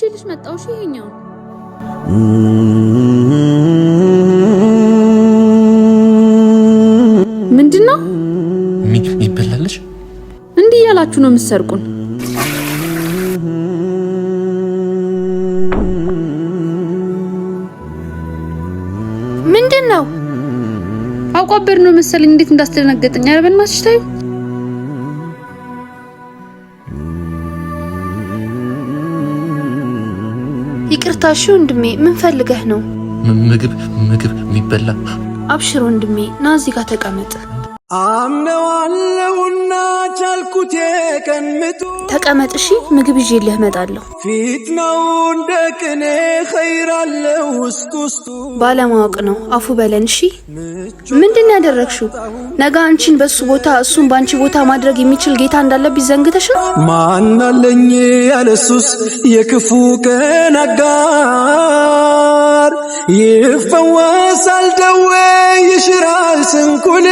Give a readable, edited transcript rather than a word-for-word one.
ይዤልሽ መጣሁ እሺ ይሄኛው ምንድነው ይበላልሽ እንዴ ያላችሁ ነው የምትሰርቁን ምንድነው አቋበር ነው መሰለኝ እንዴት እንዳስደነገጠኝ አረበናሽ ታዩ ይቅርታሽ ወንድሜ ምን ፈልገህ ነው ምግብ የሚበላ አብሽር ወንድሜ ና እዚህ ጋር ተቀመጥ አምነዋለሁና ቻልኩት የቀንምጡ ተቀመጥ እሺ ምግብ ይዤልህ እመጣለሁ ፊትናው እንደቅኔ ኸይራለው ውስጡ ባለማወቅ ነው አፉ በለን እሺ ምንድነው ያደረግሽው ነገ አንቺን በሱ ቦታ እሱን ባንቺ ቦታ ማድረግ የሚችል ጌታ እንዳለብኝ ዘንግተሽ ነው ማናለኝ ያለሱስ የክፉ ቀን አጋር ይፈወሳል ደዌ ይሽራል ስንኩል